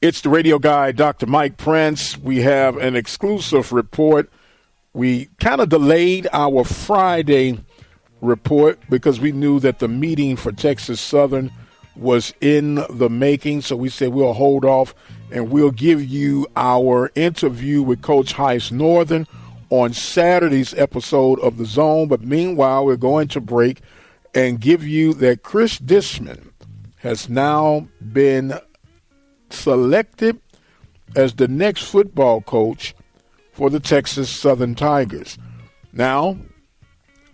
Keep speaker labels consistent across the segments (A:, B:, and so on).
A: It's the radio guy, Dr. Mike Prince. We have an exclusive report. We kind of delayed our Friday report because we knew that the meeting for Texas Southern was in the making. So we said we'll hold off and we'll give you our interview with Coach Heist Northern on Saturday's episode of The Zone. But meanwhile, we're going to break and give you that Cris DISHMAN has now been selected as the next football coach for the Texas Southern Tigers. Now,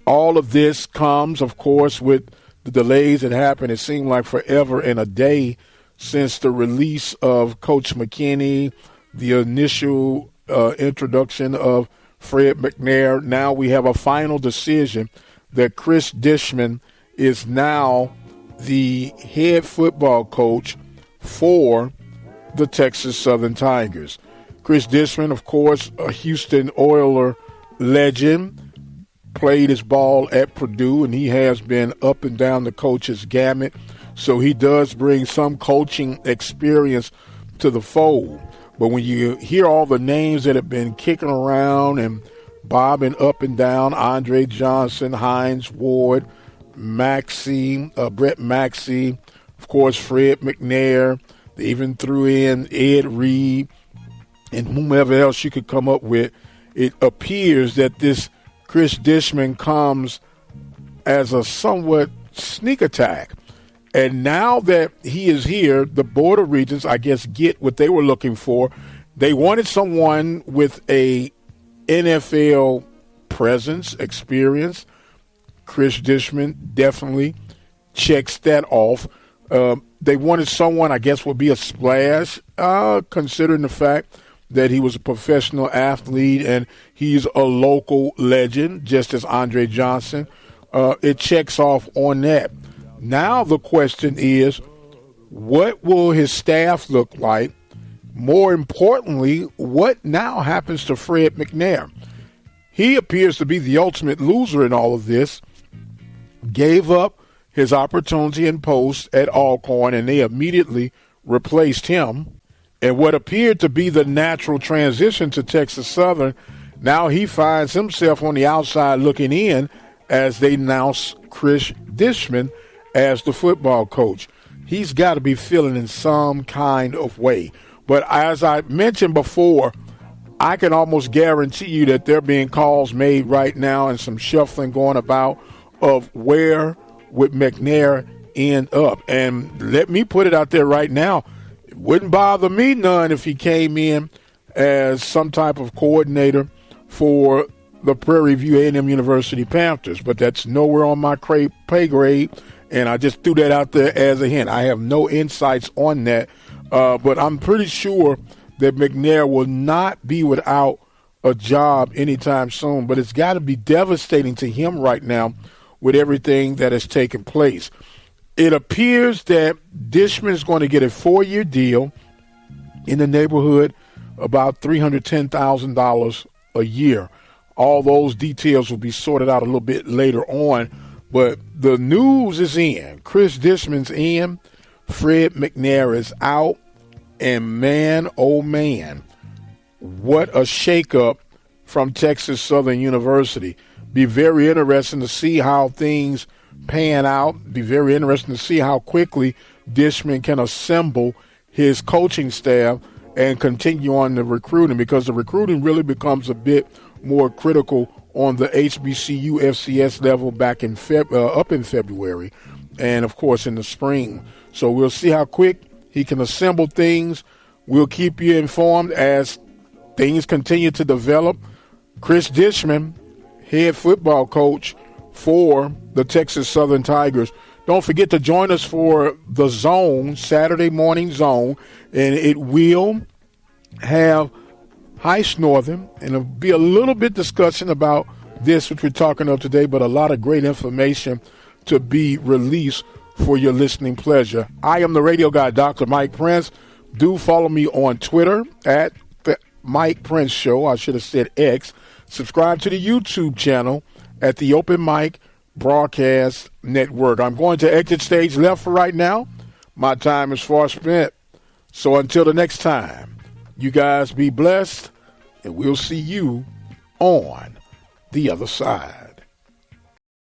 A: all of this comes, of course, with the delays that happened. It seemed like forever and a day since the release of Coach McKinney, the initial introduction of Fred McNair. Now we have a final decision that Cris DISHMAN is now the head football coach for the Texas Southern Tigers. Cris DISHMAN, of course, a Houston Oiler legend, played his ball at Purdue, and he has been up and down the coach's gamut. So he does bring some coaching experience to the fold. But when you hear all the names that have been kicking around and bobbing up and down, Andre Johnson, Hines Ward, Brett Maxey, of course, Fred McNair, they even threw in Ed Reed and whomever else you could come up with. It appears that this Cris DISHMAN comes as a somewhat sneak attack. And now that he is here, the Board of Regents, I guess, get what they were looking for. They wanted someone with a NFL presence, experience. Cris DISHMAN definitely checks that off. They wanted someone, I guess, would be a splash, considering the fact that he was a professional athlete and he's a local legend, just as Andre Johnson. It checks off on that. Now the question is, what will his staff look like? More importantly, what now happens to Fred McNair? He appears to be the ultimate loser in all of this. Gave up his opportunity in post at Alcorn, and they immediately replaced him. And what appeared to be the natural transition to Texas Southern, now he finds himself on the outside looking in as they announce Cris DISHMAN as the football coach. He's got to be feeling in some kind of way. But as I mentioned before, I can almost guarantee you that there are being calls made right now and some shuffling going about of where would McNair end up. And let me put it out there right now, it wouldn't bother me none if he came in as some type of coordinator for the Prairie View A&M University Panthers, but that's nowhere on my pay grade, and I just threw that out there as a hint. I have no insights on that, but I'm pretty sure that McNair will not be without a job anytime soon, but it's got to be devastating to him right now with everything that has taken place. It appears that DISHMAN is going to get a 4-year deal in the neighborhood about $310,000 a year. All those details will be sorted out a little bit later on, but the news is in. Cris DISHMAN's in, Fred McNair is out, and man, oh man, what a shakeup from Texas Southern University. Be very interesting to see how things pan out. Be very interesting to see how quickly DISHMAN can assemble his coaching staff and continue on the recruiting, because the recruiting really becomes a bit more critical on the HBCU FCS level back in up in February and, of course, in the spring. So we'll see how quick he can assemble things. We'll keep you informed as things continue to develop. Cris DISHMAN, head football coach for the Texas Southern Tigers. Don't forget to join us for the Zone, Saturday morning Zone, and it will have Heist Northern, and there'll be a little bit discussion about this, which we're talking of today, but a lot of great information to be released for your listening pleasure. I am the radio guy, Dr. Mike Prince. Do follow me on Twitter at the Mike Prince Show. I should have said X. Subscribe to the YouTube channel at the Open Mic Broadcast Network. I'm going to exit stage left for right now. My time is far spent. So until the next time, you guys be blessed, and we'll see you on the other side.